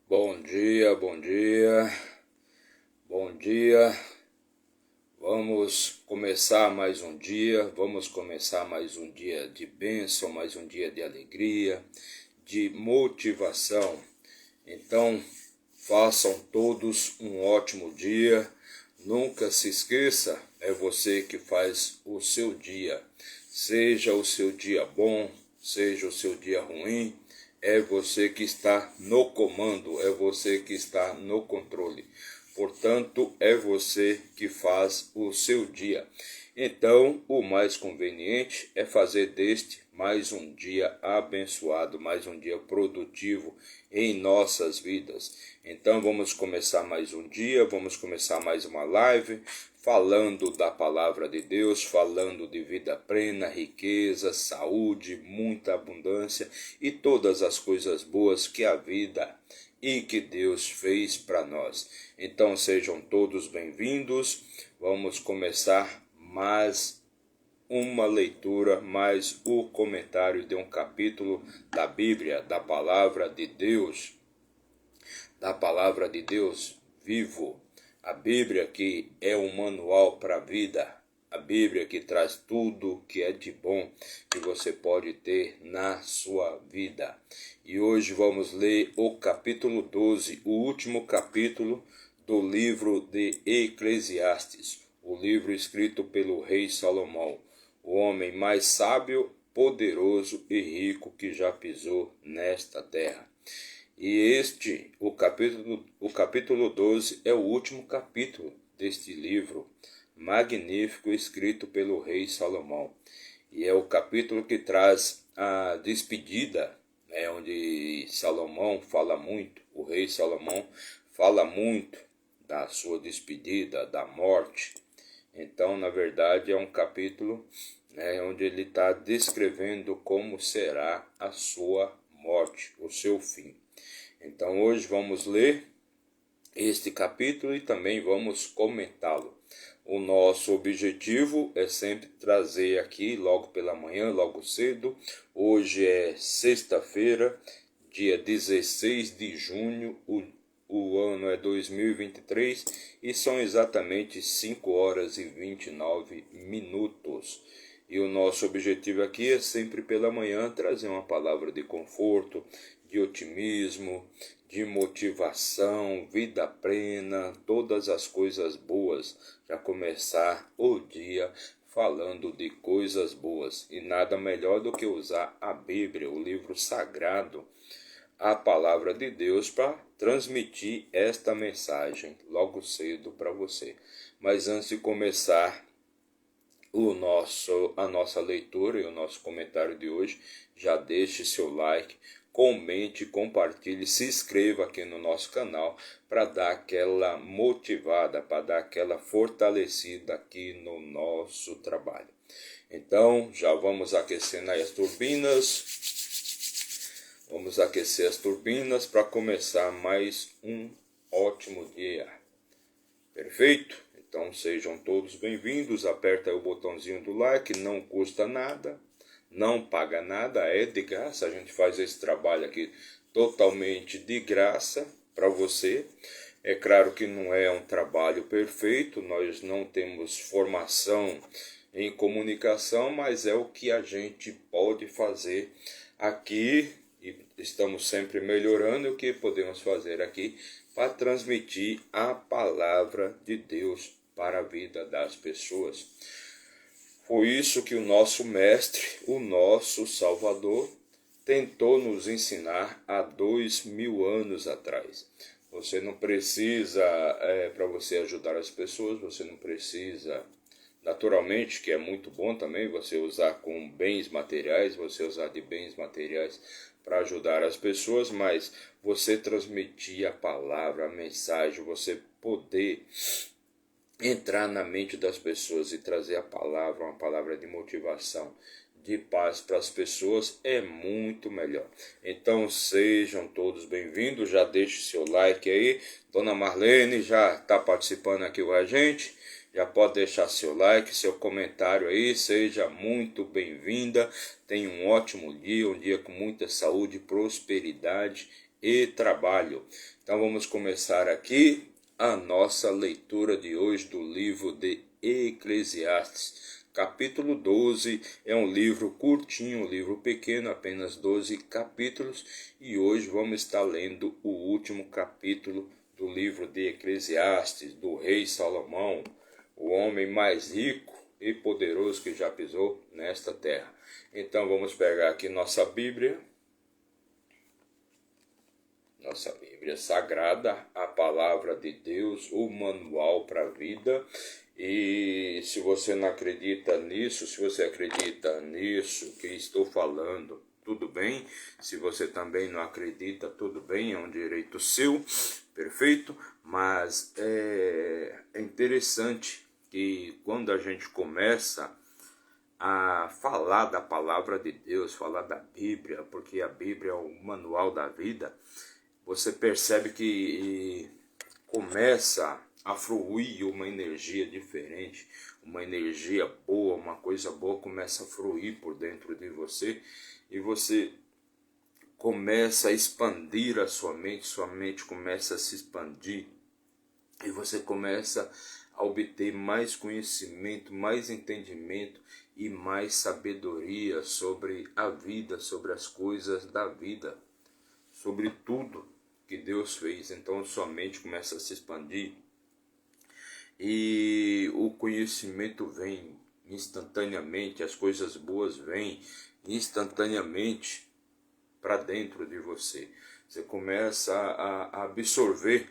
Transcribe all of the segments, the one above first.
Bom dia, bom dia, bom dia. Vamos começar mais um dia, de bênção, mais um dia de alegria, de motivação. Então, façam todos um ótimo dia. Nunca se esqueça, é você que faz o seu dia. Seja o seu dia bom, seja o seu dia ruim, é você que está no comando, é você que está no controle. Portanto, é você que faz o seu dia. Então, o mais conveniente é fazer deste mais um dia abençoado, mais um dia produtivo em nossas vidas. Então, vamos começar mais um dia, vamos começar mais uma live, falando da palavra de Deus, falando de vida plena, riqueza, saúde, muita abundância e todas as coisas boas que a vida e que Deus fez para nós. Então sejam todos bem-vindos. Vamos começar mais uma leitura, mais o comentário de um capítulo da Bíblia, da palavra de Deus vivo. A Bíblia que é um manual para a vida, a Bíblia que traz tudo que é de bom que você pode ter na sua vida. E hoje vamos ler o capítulo 12, o último capítulo do livro de Eclesiastes, o livro escrito pelo rei Salomão, o homem mais sábio, poderoso e rico que já pisou nesta terra. E o capítulo 12, é o último capítulo deste livro magnífico escrito pelo rei Salomão. E é o capítulo que traz a despedida, onde Salomão fala muito, o rei Salomão fala muito da sua despedida, da morte. Então, na verdade, é um capítulo onde ele está descrevendo como será a sua morte, o seu fim. Então hoje vamos ler este capítulo e também vamos comentá-lo. O nosso objetivo é sempre trazer aqui logo pela manhã, logo cedo. Hoje é sexta-feira, dia 16 de junho, o ano é 2023 e são exatamente 5 horas e 29 minutos. E o nosso objetivo aqui é sempre pela manhã trazer uma palavra de conforto, de otimismo, de motivação, vida plena, todas as coisas boas. Já começar o dia falando de coisas boas. E nada melhor do que usar a Bíblia, o livro sagrado, a palavra de Deus, para transmitir esta mensagem logo cedo para você. Mas antes de começar a nossa leitura e o nosso comentário de hoje, já deixe seu like, comente, compartilhe, se inscreva aqui no nosso canal para dar aquela motivada, para dar aquela fortalecida aqui no nosso trabalho. Então, já vamos aquecendo aí as turbinas. Vamos aquecer as turbinas para começar mais um ótimo dia. Perfeito? Então sejam todos bem-vindos, aperta aí o botãozinho do like, não custa nada, não paga nada, é de graça, a gente faz esse trabalho aqui totalmente de graça para você. É claro que não é um trabalho perfeito, nós não temos formação em comunicação, mas é o que a gente pode fazer aqui e estamos sempre melhorando o que podemos fazer aqui para transmitir a palavra de Deus para a vida das pessoas. Foi isso que o nosso mestre, o nosso Salvador, tentou nos ensinar há 2000 anos atrás. Você não precisa, para você ajudar as pessoas, você não precisa, naturalmente, que é muito bom também você usar com bens materiais, você usar de bens materiais para ajudar as pessoas, mas você transmitir a palavra, a mensagem, você poder entrar na mente das pessoas e trazer a palavra, uma palavra de motivação, de paz para as pessoas é muito melhor. Então sejam todos bem-vindos, já deixe seu like aí, Dona Marlene já está participando aqui com a gente, já pode deixar seu like, seu comentário aí, seja muito bem-vinda, tenha um ótimo dia, um dia com muita saúde, prosperidade e trabalho. Então vamos começar aqui a nossa leitura de hoje do livro de Eclesiastes. Capítulo 12 é um livro curtinho, um livro pequeno, apenas 12 capítulos. E hoje vamos estar lendo o último capítulo do livro de Eclesiastes, do rei Salomão, o homem mais rico e poderoso que já pisou nesta terra. Então vamos pegar aqui nossa Bíblia sagrada, a palavra de Deus, o manual para a vida. E se você não acredita nisso, se você acredita nisso que estou falando, tudo bem. Se você também não acredita, tudo bem, é um direito seu, perfeito. Mas é interessante que quando a gente começa a falar da palavra de Deus, falar da Bíblia, porque a Bíblia é o manual da vida, você percebe que começa a fluir uma energia diferente, uma energia boa, uma coisa boa começa a fluir por dentro de você e você começa a expandir a sua mente começa a se expandir e você começa a obter mais conhecimento, mais entendimento e mais sabedoria sobre a vida, sobre as coisas da vida, sobre tudo que Deus fez. Então sua mente começa a se expandir e o conhecimento vem instantaneamente, as coisas boas vêm instantaneamente para dentro de você. Você começa a absorver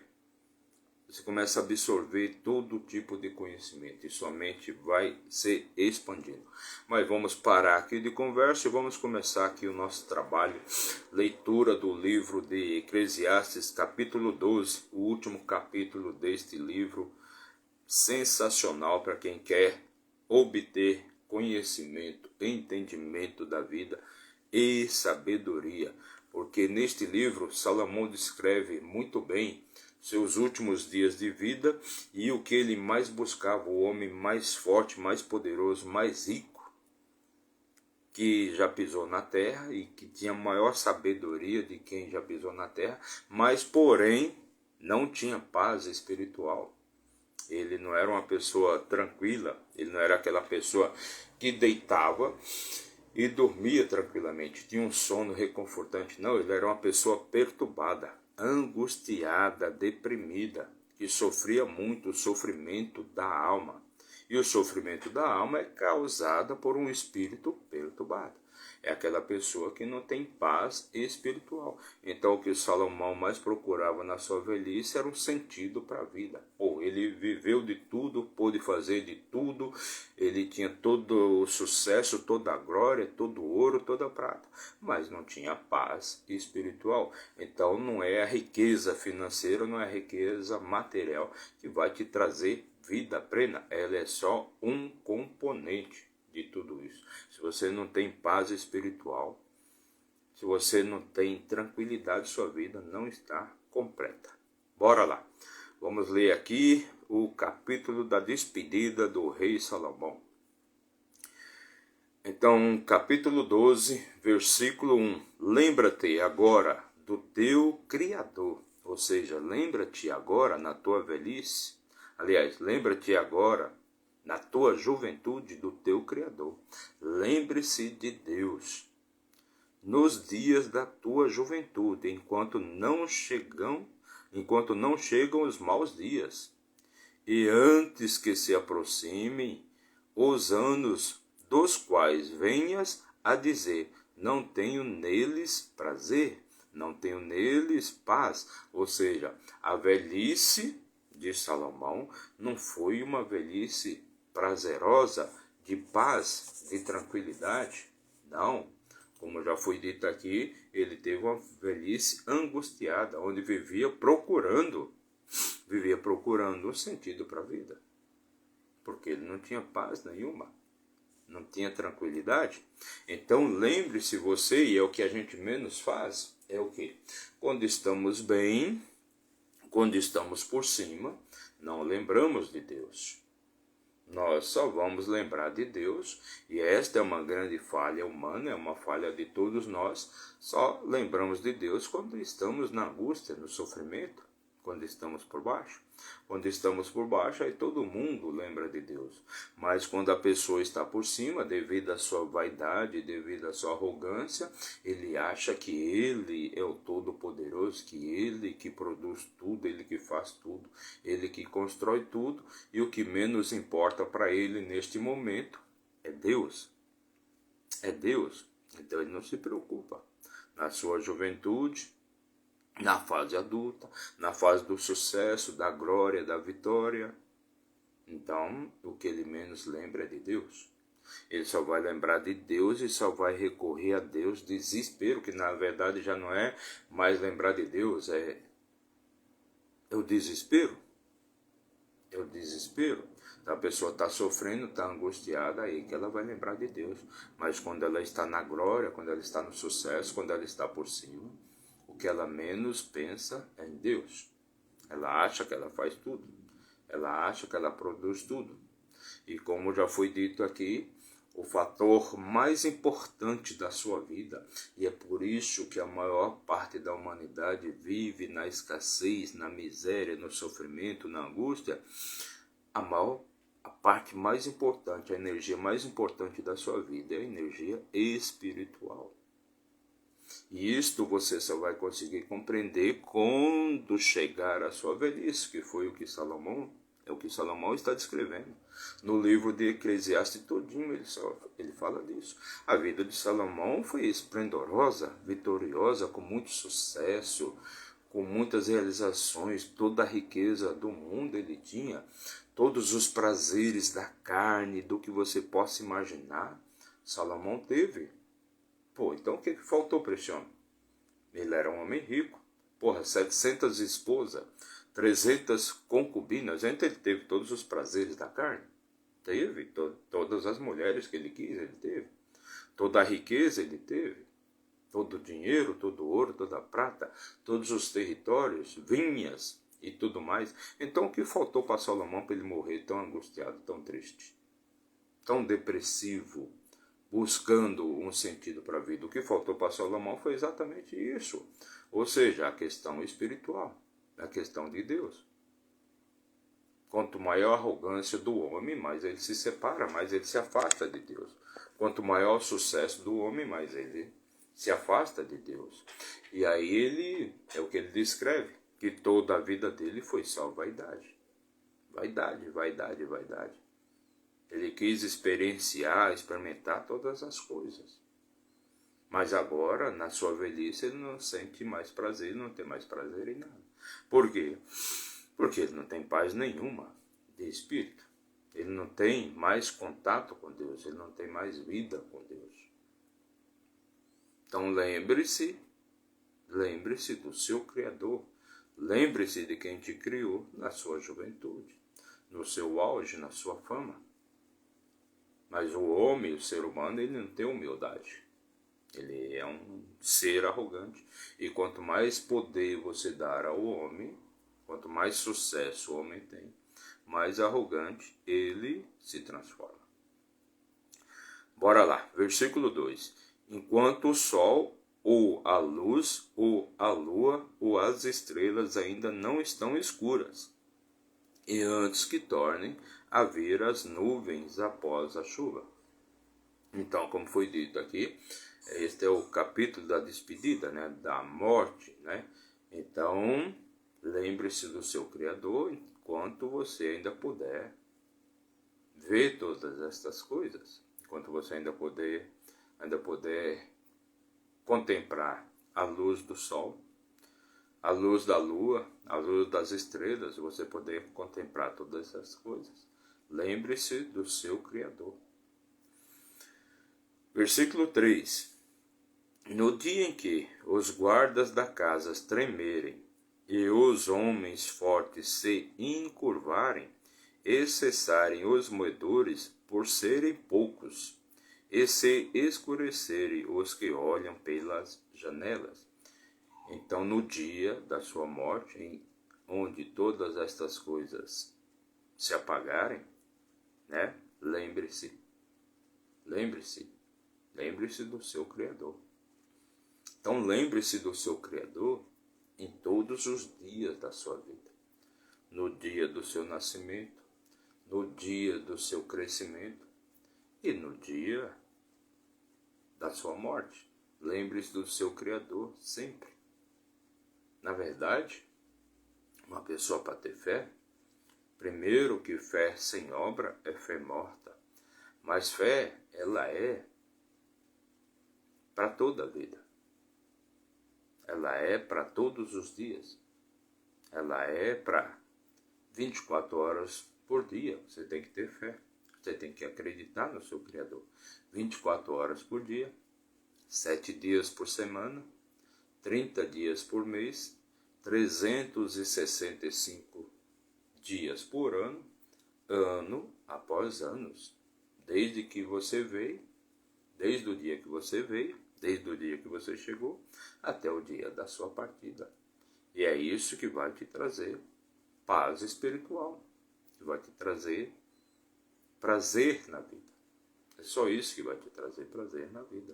todo tipo de conhecimento e sua mente vai se expandindo. Mas vamos parar aqui de conversa e vamos começar aqui o nosso trabalho. Leitura do livro de Eclesiastes, capítulo 12, o último capítulo deste livro, sensacional para quem quer obter conhecimento, entendimento da vida e sabedoria. Porque neste livro Salomão descreve muito bem seus últimos dias de vida e o que ele mais buscava, o homem mais forte, mais poderoso, mais rico que já pisou na terra e que tinha maior sabedoria de quem já pisou na terra, mas porém não tinha paz espiritual. Ele não era uma pessoa tranquila, ele não era aquela pessoa que deitava e dormia tranquilamente, tinha um sono reconfortante. Não, ele era uma pessoa perturbada, angustiada, deprimida, que sofria muito o sofrimento da alma. E o sofrimento da alma é causado por um espírito perturbado. É aquela pessoa que não tem paz espiritual. Então o que Salomão mais procurava na sua velhice era um sentido para a vida. Ele viveu de tudo, pôde fazer de tudo, ele tinha todo o sucesso, toda a glória, todo o ouro, toda a prata, mas não tinha paz espiritual. Então não é a riqueza financeira, não é a riqueza material que vai te trazer vida plena, ela é só um componente de tudo isso. Se você não tem paz espiritual, se você não tem tranquilidade, sua vida não está completa. Bora lá. Vamos ler aqui o capítulo da despedida do rei Salomão. Então, capítulo 12, versículo 1. Lembra-te agora do teu Criador. Ou seja, lembra-te agora na tua velhice. Aliás, lembra-te agora na tua juventude do teu Criador. Lembre-se de Deus nos dias da tua juventude, enquanto não chegam os maus dias, e antes que se aproximem os anos dos quais venhas a dizer, não tenho neles prazer, não tenho neles paz. Ou seja, a velhice de Salomão não foi uma velhice prazerosa, de paz, de tranquilidade. Não, como já foi dito aqui, ele teve uma velhice angustiada, onde vivia procurando um sentido para a vida. Porque ele não tinha paz nenhuma, não tinha tranquilidade. Então lembre-se você, e é o que a gente menos faz, é o quê? Quando estamos bem, quando estamos por cima, não lembramos de Deus. Nós só vamos lembrar de Deus, e esta é uma grande falha humana, é uma falha de todos nós. Só lembramos de Deus quando estamos na angústia, no sofrimento, quando estamos por baixo. Quando estamos por baixo, aí todo mundo lembra de Deus. Mas quando a pessoa está por cima, devido à sua vaidade, devido à sua arrogância, ele acha que ele é o Todo-Poderoso, que ele que produz tudo, ele que faz tudo, ele que constrói tudo, e o que menos importa para ele neste momento é Deus. É Deus. Então ele não se preocupa. Na sua juventude, na fase adulta, na fase do sucesso, da glória, da vitória. Então, o que ele menos lembra é de Deus. Ele só vai lembrar de Deus e só vai recorrer a Deus, desespero, que na verdade já não é mais lembrar de Deus, é o desespero. É o desespero. A pessoa está sofrendo, está angustiada, aí que ela vai lembrar de Deus. Mas quando ela está na glória, quando ela está no sucesso, quando ela está por cima, o que ela menos pensa é em Deus. Ela acha que ela faz tudo. Ela acha que ela produz tudo. E como já foi dito aqui, o fator mais importante da sua vida, e é por isso que a maior parte da humanidade vive na escassez, na miséria, no sofrimento, na angústia, a parte mais importante, a energia mais importante da sua vida é a energia espiritual. E isto você só vai conseguir compreender quando chegar à sua velhice, que foi o que Salomão está descrevendo. No livro de Eclesiastes todinho ele fala disso. A vida de Salomão foi esplendorosa, vitoriosa, com muito sucesso, com muitas realizações, toda a riqueza do mundo ele tinha, todos os prazeres da carne, do que você possa imaginar, Salomão teve. Então o que faltou para esse homem? Ele era um homem rico. 700 esposas, 300 concubinas. Então ele teve todos os prazeres da carne. Teve. Todas as mulheres que ele quis, ele teve. Toda a riqueza ele teve. Todo o dinheiro, todo o ouro, toda a prata, todos os territórios, vinhas e tudo mais. Então o que faltou para Salomão para ele morrer tão angustiado, tão triste, tão depressivo, buscando um sentido para a vida? O que faltou para Salomão foi exatamente isso. Ou seja, a questão espiritual, a questão de Deus. Quanto maior a arrogância do homem, mais ele se separa, mais ele se afasta de Deus. Quanto maior o sucesso do homem, mais ele se afasta de Deus. E aí é o que ele descreve, que toda a vida dele foi só vaidade. Vaidade, vaidade, vaidade. Ele quis experimentar todas as coisas. Mas agora, na sua velhice, ele não sente mais prazer, ele não tem mais prazer em nada. Por quê? Porque ele não tem paz nenhuma de espírito. Ele não tem mais contato com Deus, ele não tem mais vida com Deus. Então lembre-se do seu Criador. Lembre-se de quem te criou na sua juventude, no seu auge, na sua fama. Mas o homem, o ser humano, ele não tem humildade. Ele é um ser arrogante. E quanto mais poder você dar ao homem, quanto mais sucesso o homem tem, mais arrogante ele se transforma. Bora lá, versículo 2. Enquanto o sol, ou a luz, ou a lua, ou as estrelas ainda não estão escuras, e antes que tornem a vir as nuvens após a chuva. Então, como foi dito aqui, este é o capítulo da despedida, da morte. Então, lembre-se do seu Criador enquanto você ainda puder ver todas estas coisas, enquanto você ainda puder contemplar a luz do sol, a luz da lua, a luz das estrelas, você poder contemplar todas essas coisas. Lembre-se do seu Criador. Versículo 3. No dia em que os guardas da casa tremerem e os homens fortes se encurvarem e cessarem os moedores por serem poucos, e se escurecerem os que olham pelas janelas. Então, no dia da sua morte, onde todas estas coisas se apagarem, né? Lembre-se do seu Criador. Então lembre-se do seu Criador em todos os dias da sua vida. No dia do seu nascimento, no dia do seu crescimento e no dia da sua morte. Lembre-se do seu Criador sempre. Na verdade, uma pessoa para ter fé, primeiro que fé sem obra é fé morta. Mas fé, ela é para toda a vida. Ela é para todos os dias. Ela é para 24 horas por dia. Você tem que ter fé. Você tem que acreditar no seu Criador. 24 horas por dia, 7 dias por semana, 30 dias por mês, 365 dias por ano, ano após anos. Desde que você veio, desde o dia que você veio, desde o dia que você chegou, até o dia da sua partida. E é isso que vai te trazer paz espiritual, que vai te trazer prazer na vida. É só isso que vai te trazer prazer na vida,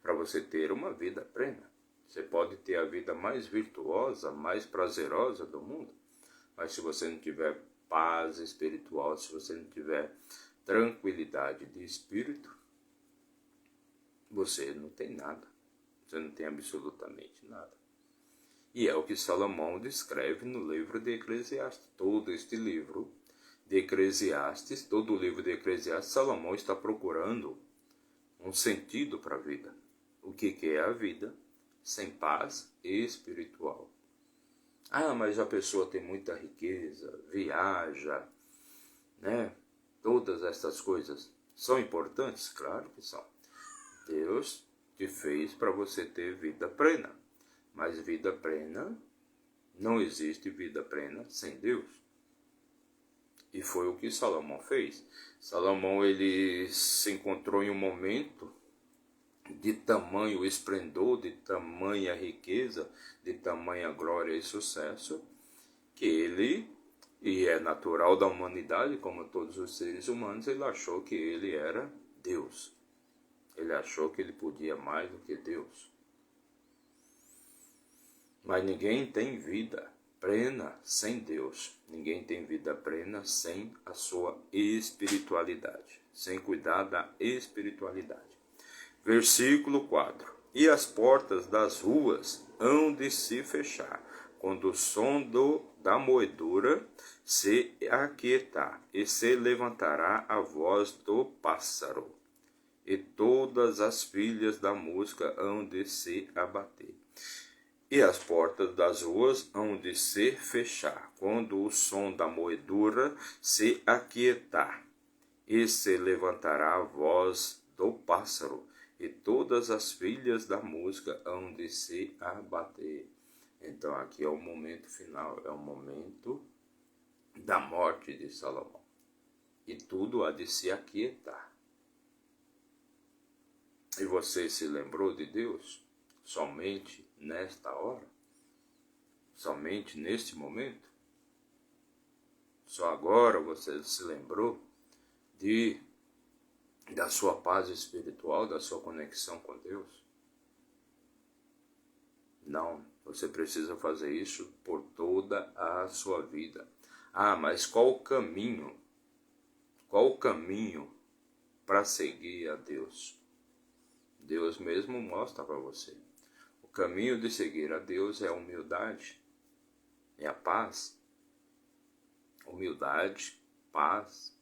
para você ter uma vida plena. Você pode ter a vida mais virtuosa, mais prazerosa do mundo, mas se você não tiver paz espiritual, se você não tiver tranquilidade de espírito, você não tem nada. Você não tem absolutamente nada. E é o que Salomão descreve no livro de Eclesiastes. Todo este livro de Eclesiastes, todo o livro de Eclesiastes, Salomão está procurando um sentido para a vida. O que é a vida sem paz espiritual? Ah, mas a pessoa tem muita riqueza, viaja, né? Todas essas coisas são importantes? Claro que são. Deus te fez para você ter vida plena. Mas vida plena, não existe vida plena sem Deus. E foi o que Salomão fez. Salomão, ele se encontrou em um momento de tamanho esplendor, de tamanha riqueza, de tamanha glória e sucesso, que ele, e é natural da humanidade, como todos os seres humanos, ele achou que ele era Deus. Ele achou que ele podia mais do que Deus. Mas ninguém tem vida plena sem Deus. Ninguém tem vida plena sem a sua espiritualidade, sem cuidar da espiritualidade. Versículo 4. E as portas das ruas hão de se fechar, quando o som da moedura se aquietar, e se levantará a voz do pássaro, e todas as filhas da música hão de se abater. E as portas das ruas hão de se fechar, quando o som da moedura se aquietar, e se levantará a voz do pássaro, e todas as filhas da música hão de se abater. Então aqui é o momento final, é o momento da morte de Salomão. E tudo há de se aquietar. E você se lembrou de Deus somente nesta hora? Somente neste momento? Só agora você se lembrou da sua paz espiritual, da sua conexão com Deus? Não, você precisa fazer isso por toda a sua vida. Ah, mas qual o caminho? Qual o caminho para seguir a Deus? Deus mesmo mostra para você. O caminho de seguir a Deus é a humildade, é a paz. Humildade, paz.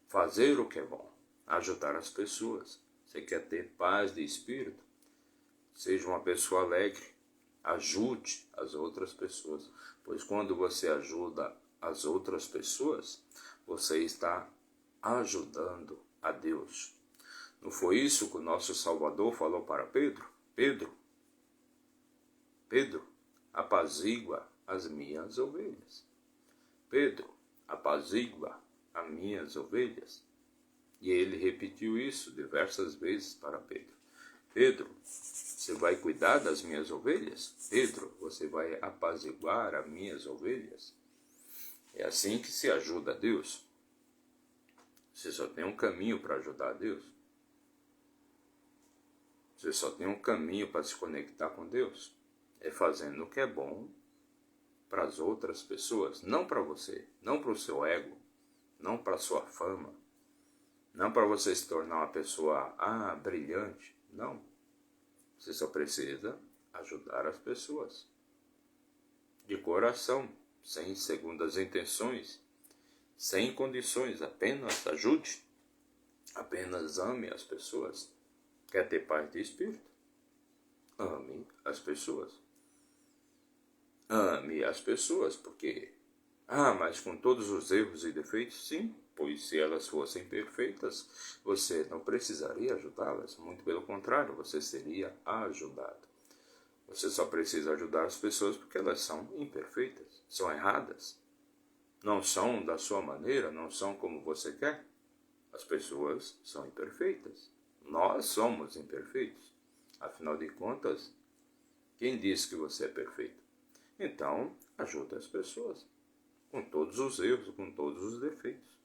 Fazer o que é bom, ajudar as pessoas. Você quer ter paz de espírito? Seja uma pessoa alegre, ajude as outras pessoas. Pois quando você ajuda as outras pessoas, você está ajudando a Deus. Não foi isso que o nosso Salvador falou para Pedro? Pedro, apazigua as minhas ovelhas. Pedro, apazigua as minhas ovelhas. E ele repetiu isso diversas vezes para Pedro. Pedro, você vai cuidar das minhas ovelhas? Pedro, você vai apaziguar as minhas ovelhas? É assim que se ajuda a Deus. Você só tem um caminho para ajudar a Deus. Você só tem um caminho para se conectar com Deus. É fazendo o que é bom para as outras pessoas, não para você, não para o seu ego, não para a sua fama, não para você se tornar uma pessoa brilhante. Não. Você só precisa ajudar as pessoas. De coração, sem segundas intenções, sem condições, apenas ajude, apenas ame as pessoas. Quer ter paz de espírito? Ame as pessoas. Ame as pessoas, porque... mas com todos os erros e defeitos? Sim, pois se elas fossem perfeitas, você não precisaria ajudá-las. Muito pelo contrário, você seria ajudado. Você só precisa ajudar as pessoas porque elas são imperfeitas, são erradas. Não são da sua maneira, não são como você quer. As pessoas são imperfeitas. Nós somos imperfeitos. Afinal de contas, quem disse que você é perfeito? Então, ajude as pessoas, com todos os erros, com todos os defeitos.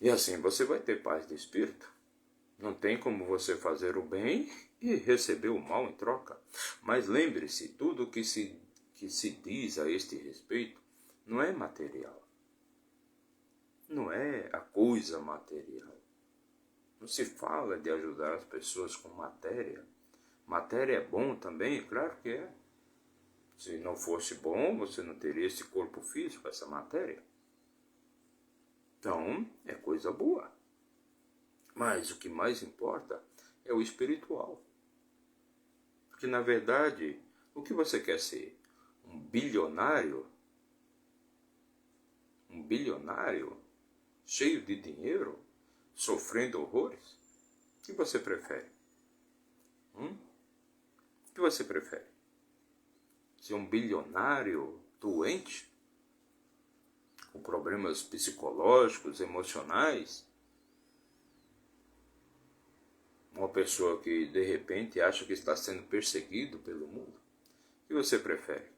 E assim você vai ter paz de espírito. Não tem como você fazer o bem e receber o mal em troca. Mas lembre-se, tudo que se diz a este respeito não é material. Não é a coisa material. Não se fala de ajudar as pessoas com matéria. Matéria é bom também? Claro que é. Se não fosse bom, você não teria esse corpo físico, essa matéria. Então, é coisa boa. Mas o que mais importa é o espiritual. Porque, na verdade, o que você quer ser? Um bilionário? Um bilionário cheio de dinheiro, sofrendo horrores? O que você prefere? O que você prefere? Ser um bilionário doente, com problemas psicológicos, emocionais? Uma pessoa que de repente acha que está sendo perseguido pelo mundo? O que você prefere?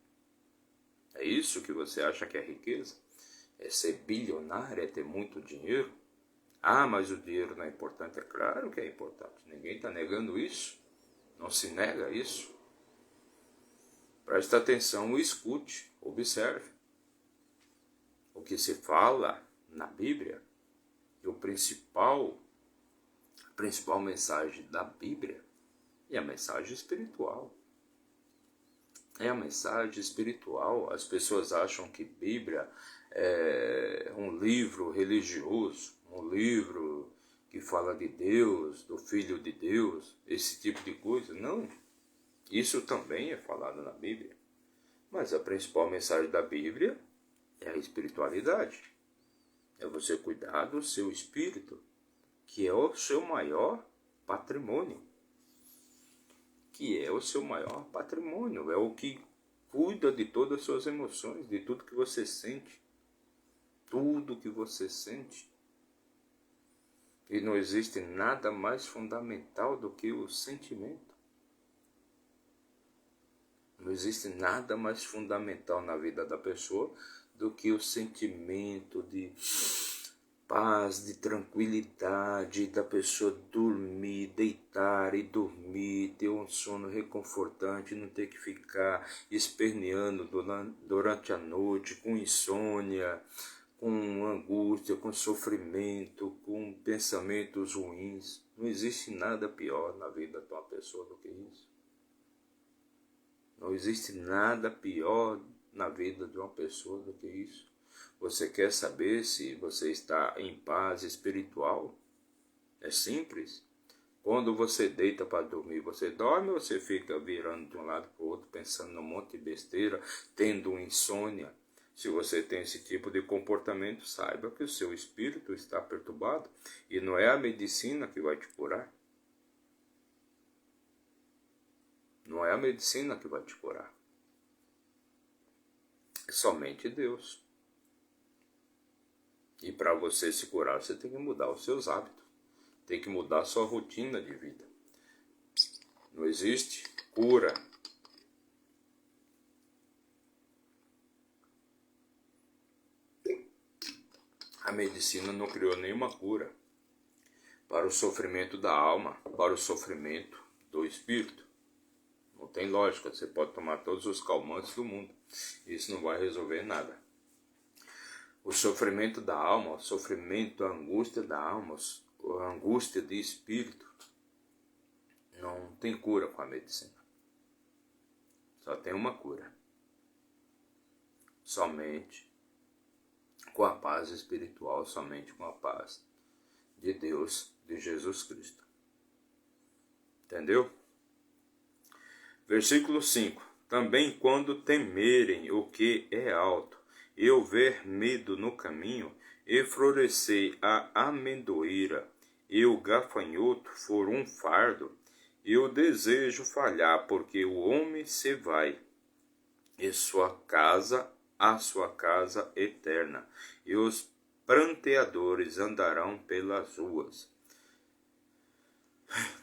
É isso que você acha que é riqueza? É ser bilionário, é ter muito dinheiro? Mas o dinheiro não é importante. É claro que é importante. Ninguém está negando isso. Não se nega isso. Preste atenção e escute, observe. O que se fala na Bíblia, e a principal mensagem da Bíblia é a mensagem espiritual. É a mensagem espiritual. As pessoas acham que Bíblia é um livro religioso, um livro que fala de Deus, do Filho de Deus, esse tipo de coisa. Não. Isso também é falado na Bíblia. Mas a principal mensagem da Bíblia é a espiritualidade. É você cuidar do seu espírito, que é o seu maior patrimônio. É o que cuida de todas as suas emoções, de tudo que você sente. Tudo que você sente. E não existe nada mais fundamental do que o sentimento. Não existe nada mais fundamental na vida da pessoa do que o sentimento de paz, de tranquilidade, da pessoa dormir, deitar e dormir, ter um sono reconfortante, não ter que ficar esperneando durante a noite, com insônia, com angústia, com sofrimento, com pensamentos ruins. Não existe nada pior na vida de uma pessoa do que isso. Não existe nada pior na vida de uma pessoa do que isso. Você quer saber se você está em paz espiritual? É simples. Quando você deita para dormir, você dorme ou você fica virando de um lado para o outro, pensando num monte de besteira, tendo insônia? Se você tem esse tipo de comportamento, saiba que o seu espírito está perturbado e não é a medicina que vai te curar. Não é a medicina que vai te curar. É somente Deus. E para você se curar, você tem que mudar os seus hábitos. Tem que mudar a sua rotina de vida. Não existe cura. A medicina não criou nenhuma cura para o sofrimento da alma, para o sofrimento do espírito. Não tem lógica, você pode tomar todos os calmantes do mundo, isso não vai resolver nada. O sofrimento da alma, o sofrimento, a angústia da alma, a angústia de espírito, não tem cura com a medicina. Só tem uma cura. Somente com a paz espiritual, somente com a paz de Deus, de Jesus Cristo. Entendeu? Versículo 5. Também quando temerem o que é alto, e houver medo no caminho, e florescer a amendoeira, e o gafanhoto for um fardo, e o desejo falhar, porque o homem se vai, e a sua casa eterna, e os pranteadores andarão pelas ruas.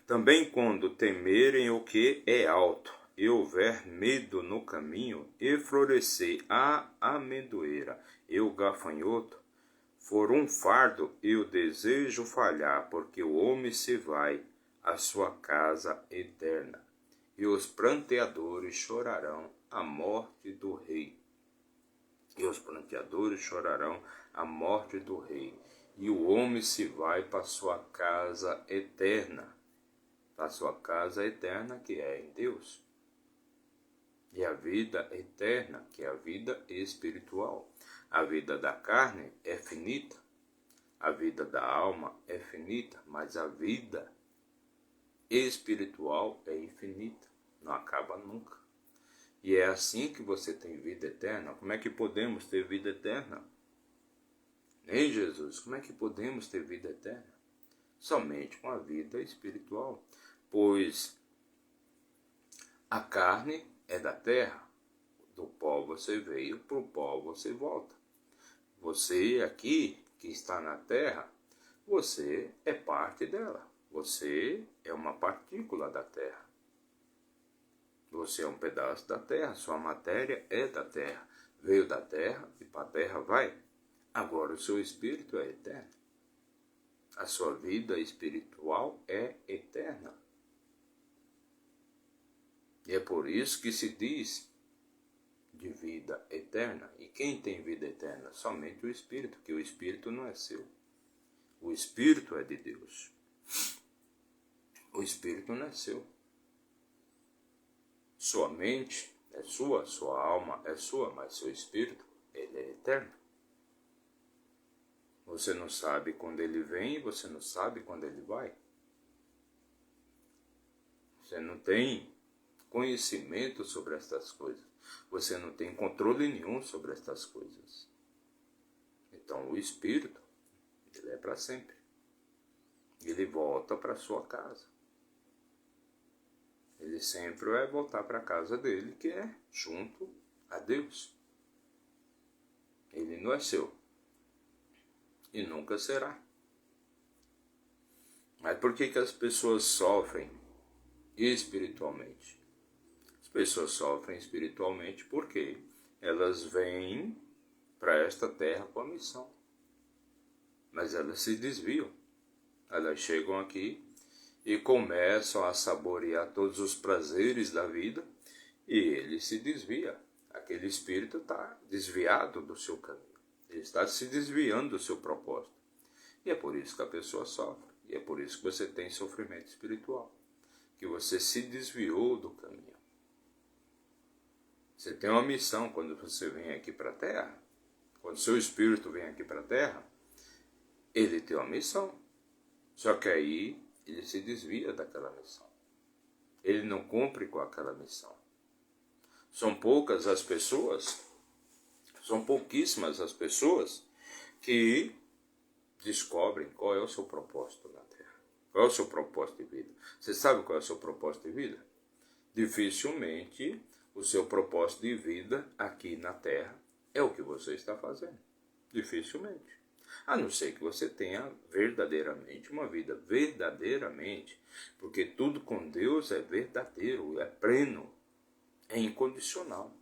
Também quando temerem o que é alto, e houver medo no caminho, e florescer a amendoeira, e o gafanhoto for um fardo, e o desejo falhar, porque o homem se vai, a sua casa eterna, e os pranteadores chorarão a morte do rei. E os pranteadores chorarão a morte do rei, e o homem se vai para sua casa eterna, para sua casa eterna que é em Deus. E a vida eterna, que é a vida espiritual. A vida da carne é finita, a vida da alma é finita, mas a vida espiritual é infinita, não acaba nunca. E é assim que você tem vida eterna. Como é que podemos ter vida eterna? Em Jesus, como é que podemos ter vida eterna? Somente com a vida espiritual. Pois a carne é da terra. Do pó você veio, para o pó você volta. Você aqui, que está na terra, você é parte dela. Você é uma partícula da terra. Você é um pedaço da terra, sua matéria é da terra. Veio da terra e para a terra vai. Agora o seu espírito é eterno. A sua vida espiritual é eterna. E é por isso que se diz de vida eterna. E quem tem vida eterna? Somente o espírito, que o espírito não é seu. O espírito é de Deus. O espírito não é seu. Sua mente é sua, sua alma é sua, mas seu espírito, ele é eterno. Você não sabe quando ele vem e você não sabe quando ele vai. Você não tem conhecimento sobre estas coisas. Você não tem controle nenhum sobre estas coisas. Então o espírito, ele é para sempre. Ele volta para sua casa. Ele sempre vai voltar para a casa dele, que é junto a Deus. Ele não é seu. E nunca será. Mas por que as pessoas sofrem espiritualmente? As pessoas sofrem espiritualmente porque elas vêm para esta terra com a missão. Mas elas se desviam. Elas chegam aqui e começam a saborear todos os prazeres da vida e ele se desvia. Aquele espírito está desviado do seu caminho. Ele está se desviando do seu propósito. E é por isso que a pessoa sofre. E é por isso que você tem sofrimento espiritual. Que você se desviou do caminho. Você tem uma missão quando você vem aqui para a Terra. Quando seu espírito vem aqui para a Terra, ele tem uma missão. Só que aí ele se desvia daquela missão. Ele não cumpre com aquela missão. São poucas as pessoas, são pouquíssimas as pessoas que descobrem qual é o seu propósito na Terra. Qual é o seu propósito de vida? Você sabe qual é o seu propósito de vida? Dificilmente o seu propósito de vida aqui na Terra é o que você está fazendo. Dificilmente. A não ser que você tenha verdadeiramente uma vida, verdadeiramente, porque tudo com Deus é verdadeiro, é pleno, é incondicional.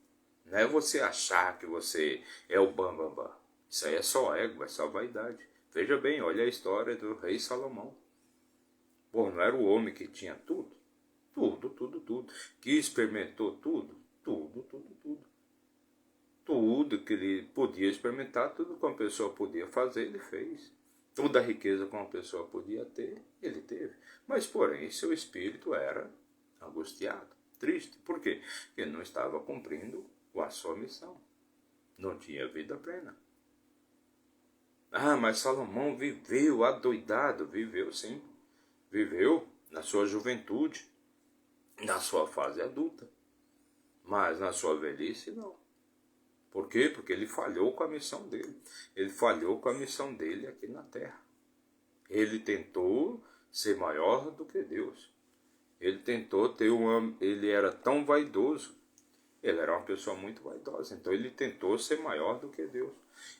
Não é você achar que você é o bambambam. Isso aí é só ego, é só vaidade. Veja bem, olha a história do rei Salomão. Pô, não era o homem que tinha tudo? Tudo, tudo, tudo. Que experimentou tudo? Tudo, tudo, tudo. Tudo que ele podia experimentar, tudo que uma pessoa podia fazer, ele fez. Toda a riqueza que uma pessoa podia ter, ele teve. Mas, porém, seu espírito era angustiado, triste. Por quê? Porque ele não estava cumprindo a sua missão. Não tinha vida plena. Ah, mas Salomão viveu adoidado. Viveu sim. Viveu na sua juventude, na sua fase adulta. Mas na sua velhice, não. Por quê? Porque ele falhou com a missão dele. Ele falhou com a missão dele aqui na terra. Ele tentou ser maior do que Deus. Ele tentou ter Ele era tão vaidoso. Ele era uma pessoa muito vaidosa. Então ele tentou ser maior do que Deus.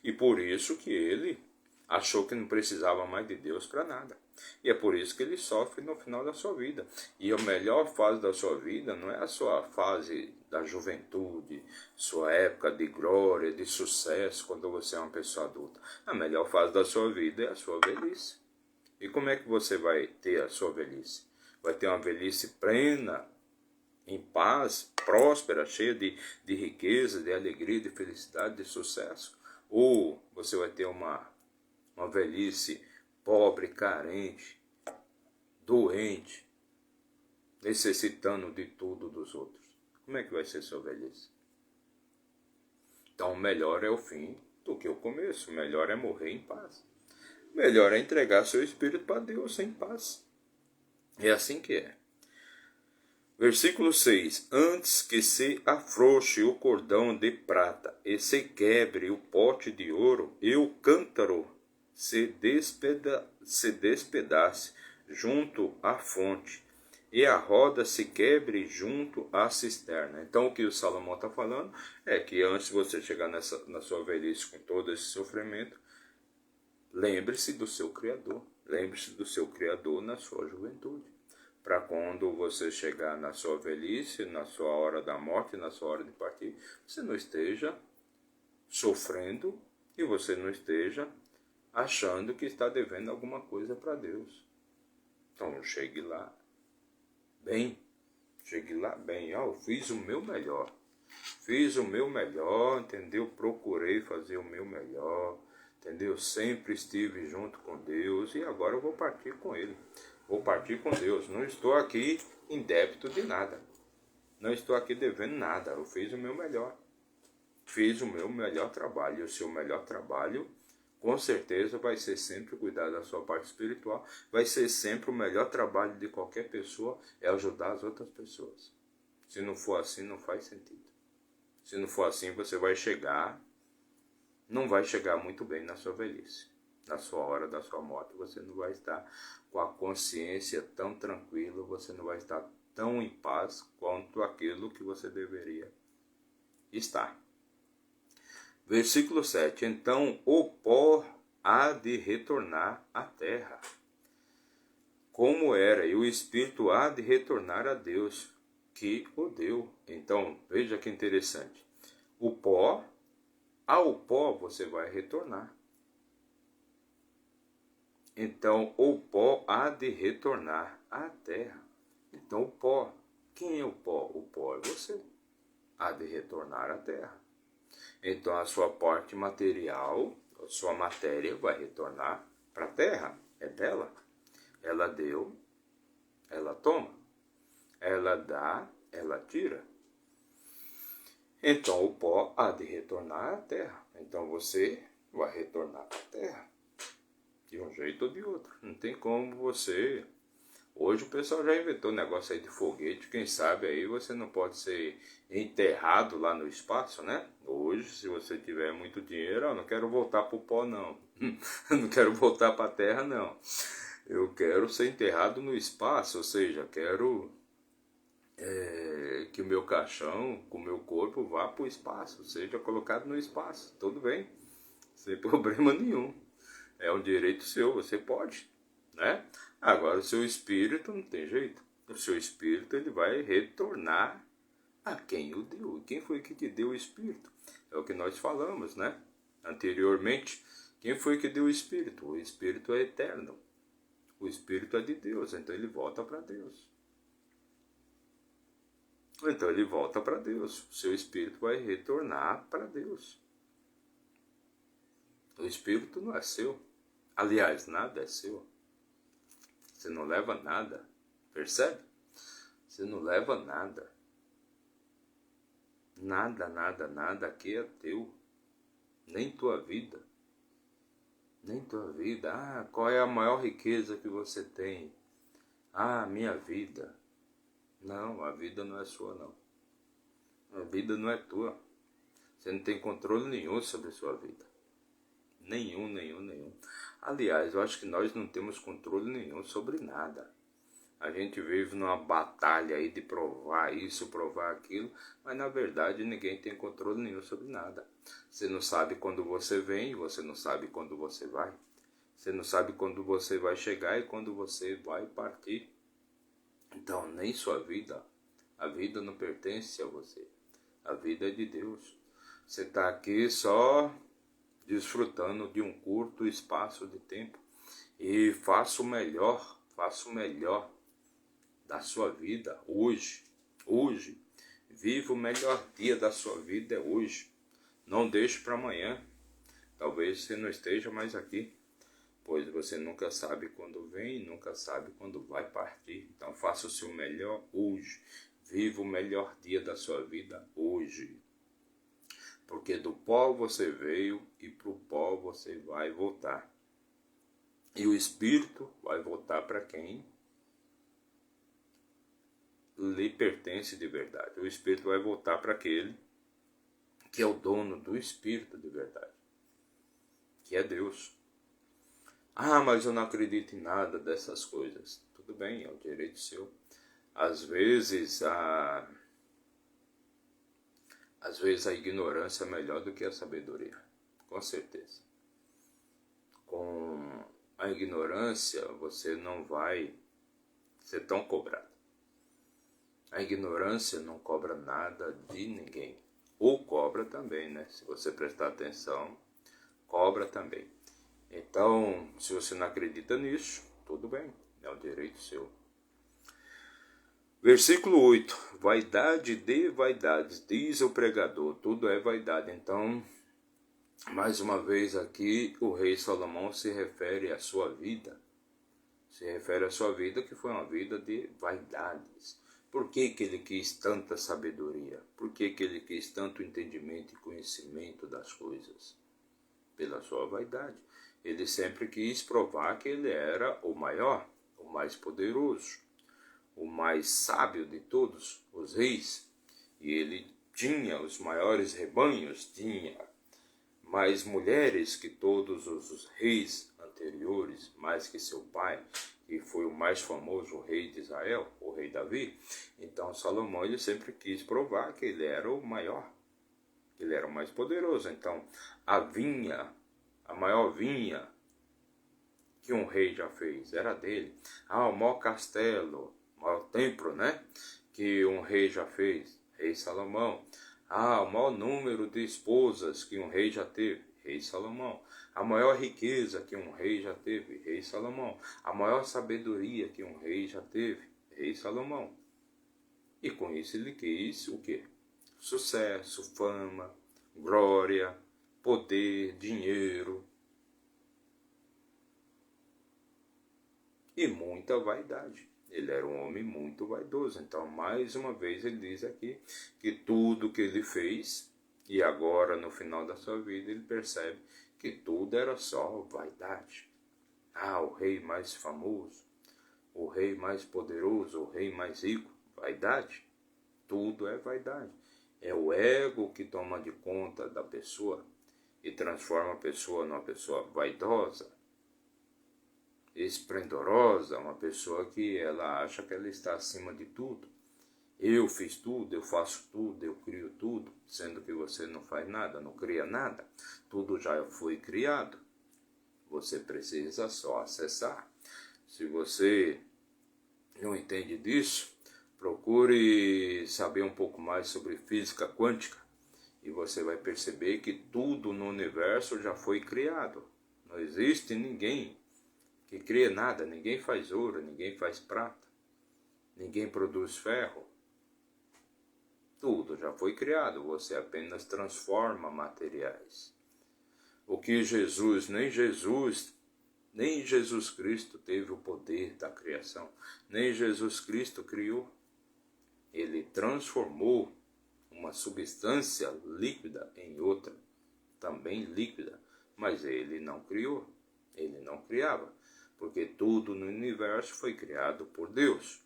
E por isso que ele achou que não precisava mais de Deus para nada. E é por isso que ele sofre no final da sua vida. E a melhor fase da sua vida não é a sua fase da juventude, sua época de glória, de sucesso, quando você é uma pessoa adulta. A melhor fase da sua vida é a sua velhice. E como é que você vai ter a sua velhice? Vai ter uma velhice plena, em paz, próspera, cheia de riqueza, de alegria, de felicidade, de sucesso? Ou você vai ter uma velhice pobre, carente, doente, necessitando de tudo dos outros? Como é que vai ser sua velhice? Então, melhor é o fim do que o começo. Melhor é morrer em paz. Melhor é entregar seu espírito para Deus em paz. É assim que é. Versículo 6. Antes que se afrouxe o cordão de prata e se quebre o pote de ouro, e o cântaro se despedace junto à fonte, e a roda se quebre junto à cisterna. Então o que o Salomão está falando é que antes de você chegar na sua velhice com todo esse sofrimento, lembre-se do seu Criador. Lembre-se do seu Criador na sua juventude. Para quando você chegar na sua velhice, na sua hora da morte, na sua hora de partir, você não esteja sofrendo e você não esteja achando que está devendo alguma coisa para Deus. Então chegue lá bem. Chegue lá bem. Eu fiz o meu melhor. Fiz o meu melhor, entendeu? Procurei fazer o meu melhor, entendeu? Sempre estive junto com Deus e agora eu vou partir com Ele. Vou partir com Deus. Não estou aqui em débito de nada. Não estou aqui devendo nada. Eu fiz o meu melhor. Fiz o meu melhor trabalho. E o seu melhor trabalho, com certeza, vai ser sempre cuidar da sua parte espiritual. Vai ser sempre o melhor trabalho de qualquer pessoa, é ajudar as outras pessoas. Se não for assim, não faz sentido. Se não for assim, você não vai chegar muito bem na sua velhice. Na sua hora da sua morte, você não vai estar com a consciência tão tranquila, você não vai estar tão em paz quanto aquilo que você deveria estar. Versículo 7. Então o pó há de retornar à terra, como era, e o espírito há de retornar a Deus, que o deu. Então, veja que interessante. O pó, ao pó você vai retornar. Então, o pó há de retornar à terra. Então, o pó, quem é o pó? O pó é você. Há de retornar à terra. Então, a sua parte material, a sua matéria vai retornar para a terra. É dela. Ela deu, ela toma. Ela dá, ela tira. Então, o pó há de retornar à terra. Então, você vai retornar à terra. De um jeito ou de outro. Não tem como você... Hoje o pessoal já inventou negócio aí de foguete. Quem sabe aí você não pode ser enterrado lá no espaço, né? Hoje, se você tiver muito dinheiro, eu não quero voltar pro pó, não. Não quero voltar para a terra, não. Eu quero ser enterrado no espaço, ou seja, quero que o meu caixão, com o meu corpo, vá para o espaço, seja colocado no espaço. Tudo bem, sem problema nenhum. É um direito seu, você pode, né? Agora, o seu espírito não tem jeito. O seu espírito, ele vai retornar a quem o deu. Quem foi que te deu o espírito? É o que nós falamos, né? Anteriormente, quem foi que deu o Espírito? O Espírito é eterno. O Espírito é de Deus, então ele volta para Deus. Então ele volta para Deus. O seu Espírito vai retornar para Deus. O Espírito não é seu. Aliás, nada é seu. Você não leva nada. Percebe? Você não leva nada. Nada, nada, nada aqui é teu. Nem tua vida. Nem tua vida. Ah, qual é a maior riqueza que você tem? Ah, minha vida. Não, a vida não é sua, não. A vida não é tua. Você não tem controle nenhum sobre a sua vida. Nenhum, nenhum, nenhum. Aliás, eu acho que nós não temos controle nenhum sobre nada. A gente vive numa batalha aí de provar isso, provar aquilo, mas na verdade ninguém tem controle nenhum sobre nada. Você não sabe quando você vem, você não sabe quando você vai. Você não sabe quando você vai chegar e quando você vai partir. Então, nem sua vida, a vida não pertence a você. A vida é de Deus. Você está aqui só desfrutando de um curto espaço de tempo. E faça o melhor da sua vida hoje. Hoje. Viva o melhor dia da sua vida é hoje. Não deixe para amanhã. Talvez você não esteja mais aqui, pois você nunca sabe quando vem, nunca sabe quando vai partir. Então faça o seu melhor hoje. Viva o melhor dia da sua vida hoje. Porque do pó você veio e para o pó você vai voltar. E o Espírito vai voltar para quem lhe pertence de verdade. O Espírito vai voltar para aquele que é o dono do Espírito de verdade, que é Deus. Ah, mas eu não acredito em nada dessas coisas. Tudo bem, é o direito seu. Às vezes a ignorância é melhor do que a sabedoria, com certeza. Com a ignorância você não vai ser tão cobrado. A ignorância não cobra nada de ninguém. Ou cobra também, né? Se você prestar atenção, cobra também. Então, se você não acredita nisso, tudo bem, é um direito seu. Versículo 8. Vaidade de vaidades, diz o pregador, tudo é vaidade. Então, mais uma vez aqui, o rei Salomão se refere à sua vida. Se refere à sua vida, que foi uma vida de vaidades. Por que ele quis tanta sabedoria? Por que ele quis tanto entendimento e conhecimento das coisas? Pela sua vaidade. Ele sempre quis provar que ele era o maior, o mais poderoso, o mais sábio de todos os reis. E ele tinha os maiores rebanhos, tinha mais mulheres que todos os reis anteriores, mais que seu pai, que foi o mais famoso rei de Israel, o rei Davi. Então Salomão ele sempre quis provar que ele era o maior, ele era o mais poderoso. Então a maior vinha que um rei já fez era dele. O maior castelo, o maior templo, né, que um rei já fez, rei Salomão. O maior número de esposas que um rei já teve, rei Salomão. A maior riqueza que um rei já teve, rei Salomão. A maior sabedoria que um rei já teve, rei Salomão. E com isso ele quis o quê? Sucesso, fama, glória, poder, dinheiro e muita vaidade. Ele era um homem muito vaidoso. Então, mais uma vez, ele diz aqui que tudo que ele fez, e agora no final da sua vida, ele percebe que tudo era só vaidade. O rei mais famoso, o rei mais poderoso, o rei mais rico, vaidade. Tudo é vaidade. É o ego que toma de conta da pessoa e transforma a pessoa numa pessoa vaidosa, esplendorosa, uma pessoa que ela acha que ela está acima de tudo. Eu fiz tudo, eu faço tudo, eu crio tudo, sendo que você não faz nada, não cria nada. Tudo já foi criado. Você precisa só acessar. Se você não entende disso, procure saber um pouco mais sobre física quântica E você vai perceber que tudo no universo já foi criado. Não existe ninguém que cria nada. Ninguém faz ouro, ninguém faz prata, ninguém produz ferro. Tudo já foi criado, você apenas transforma materiais. O que nem Jesus Cristo teve o poder da criação, nem Jesus Cristo criou. Ele transformou uma substância líquida em outra, também líquida, mas ele não criou, ele não criava, porque tudo no universo foi criado por Deus.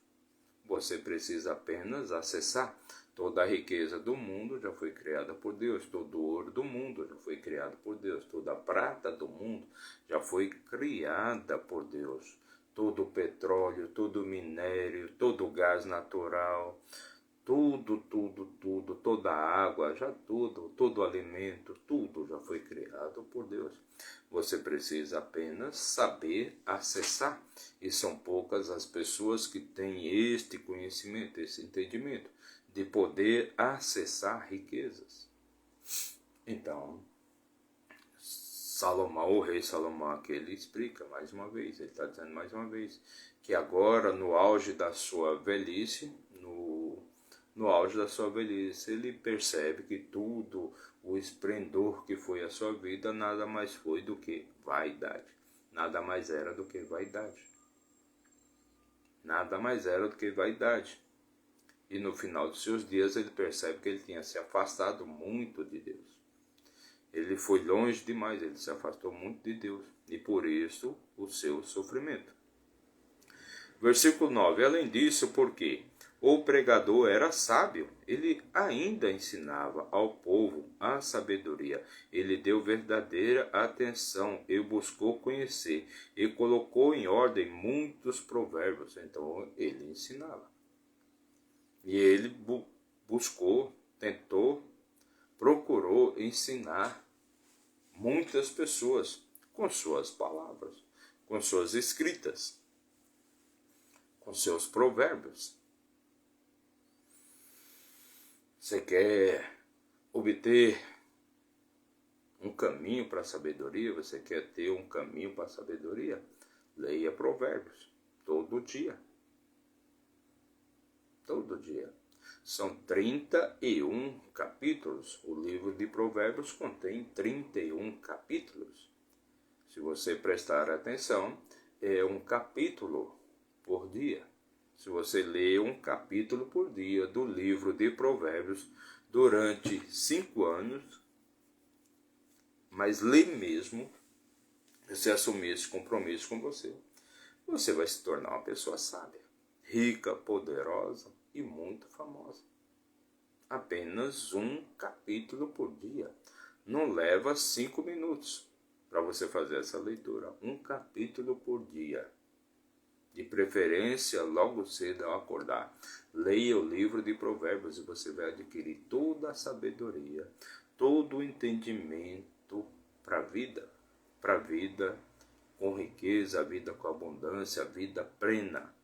Você precisa apenas acessar. Toda a riqueza do mundo já foi criada por Deus. Todo o ouro do mundo já foi criado por Deus. Toda a prata do mundo já foi criada por Deus. Todo o petróleo, todo o minério, todo o gás natural, tudo, toda a água, todo o alimento, tudo já foi criado por Deus. Você precisa apenas saber acessar. E são poucas as pessoas que têm este conhecimento, esse entendimento, de poder acessar riquezas. Então, Salomão, o rei Salomão aqui, ele explica mais uma vez, ele está dizendo mais uma vez, que agora no auge da sua velhice, no auge da sua velhice, ele percebe que tudo, o esplendor que foi a sua vida, nada mais foi do que vaidade. Nada mais era do que vaidade. Nada mais era do que vaidade. E no final dos seus dias ele percebe que ele tinha se afastado muito de Deus. Ele foi longe demais, ele se afastou muito de Deus. E por isso o seu sofrimento. Versículo 9. Além disso, porque o pregador era sábio, ele ainda ensinava ao povo a sabedoria. Ele deu verdadeira atenção e buscou conhecer e colocou em ordem muitos provérbios. Então ele ensinava. E ele buscou, tentou, procurou ensinar muitas pessoas com suas palavras, com suas escritas, com seus provérbios. Você quer obter um caminho para a sabedoria? Você quer ter um caminho para a sabedoria? Leia provérbios todo dia. Todo dia. São 31 capítulos. O livro de Provérbios contém 31 capítulos. Se você prestar atenção, é um capítulo por dia. Se você lê um capítulo por dia do livro de Provérbios durante 5 anos, mas lê mesmo, você assumir esse compromisso com você, você vai se tornar uma pessoa sábia, rica, poderosa e muito famosa. Apenas um capítulo por dia. Não leva 5 minutos para você fazer essa leitura. Um capítulo por dia. De preferência, logo cedo ao acordar. Leia o livro de Provérbios e você vai adquirir toda a sabedoria, todo o entendimento para a vida. Para a vida com riqueza, a vida com abundância, a vida plena.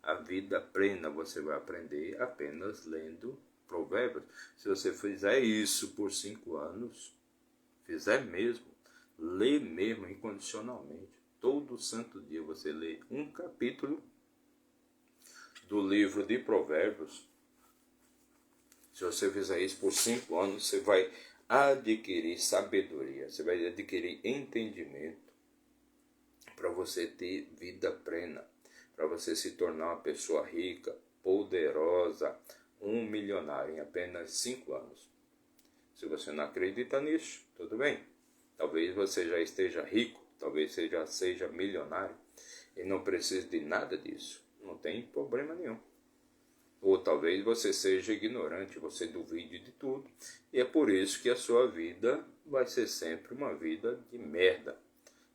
A vida plena você vai aprender apenas lendo Provérbios. Se você fizer isso por 5 anos, fizer mesmo, lê mesmo incondicionalmente, todo santo dia você lê um capítulo do livro de Provérbios. Se você fizer isso por 5 anos, você vai adquirir sabedoria, você vai adquirir entendimento para você ter vida plena, para você se tornar uma pessoa rica, poderosa, um milionário em apenas 5 anos. Se você não acredita nisso, tudo bem. Talvez você já esteja rico, talvez você já seja milionário e não precise de nada disso. Não tem problema nenhum. Ou talvez você seja ignorante, você duvide de tudo. E é por isso que a sua vida vai ser sempre uma vida de merda.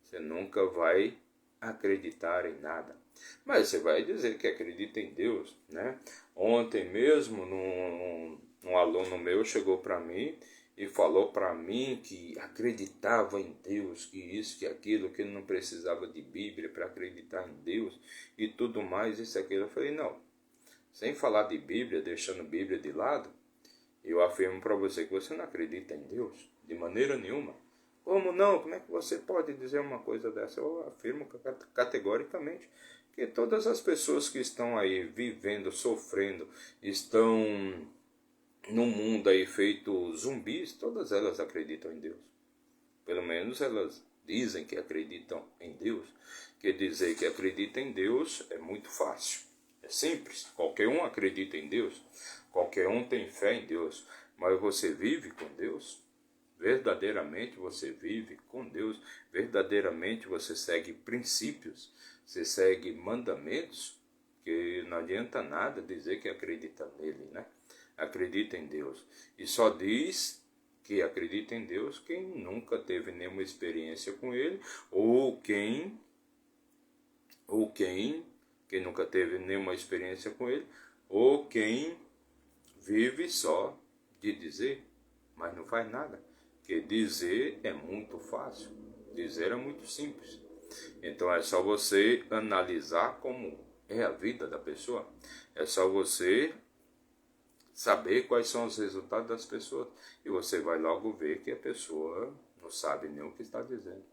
Você nunca vai acreditar em nada. Mas você vai dizer que acredita em Deus, né? Ontem mesmo, um aluno meu chegou para mim e falou para mim que acreditava em Deus, que isso, que aquilo, que ele não precisava de Bíblia para acreditar em Deus e tudo mais, isso e aquilo. Eu falei, não, sem falar de Bíblia, deixando Bíblia de lado, Eu afirmo para você que você não acredita em Deus de maneira nenhuma. Como não? Como é que você pode dizer uma coisa dessa? Eu afirmo categoricamente que todas as pessoas que estão aí vivendo, sofrendo, estão no mundo aí feito zumbis, todas elas acreditam em Deus. Pelo menos elas dizem que acreditam em Deus. Quer dizer que acredita em Deus é muito fácil. É simples. Qualquer um acredita em Deus. Qualquer um tem fé em Deus. Mas você vive com Deus? Verdadeiramente você vive com Deus? Verdadeiramente você segue princípios? Você segue mandamentos? Que não adianta nada dizer que acredita nele, né? Acredita em Deus. E só diz que acredita em Deus quem nunca teve nenhuma experiência com ele, ou quem nunca teve nenhuma experiência com ele, ou quem vive só de dizer, mas não faz nada. Porque dizer é muito fácil, dizer é muito simples. Então é só você analisar como é a vida da pessoa, é só você saber quais são os resultados das pessoas. E você vai logo ver que a pessoa não sabe nem o que está dizendo.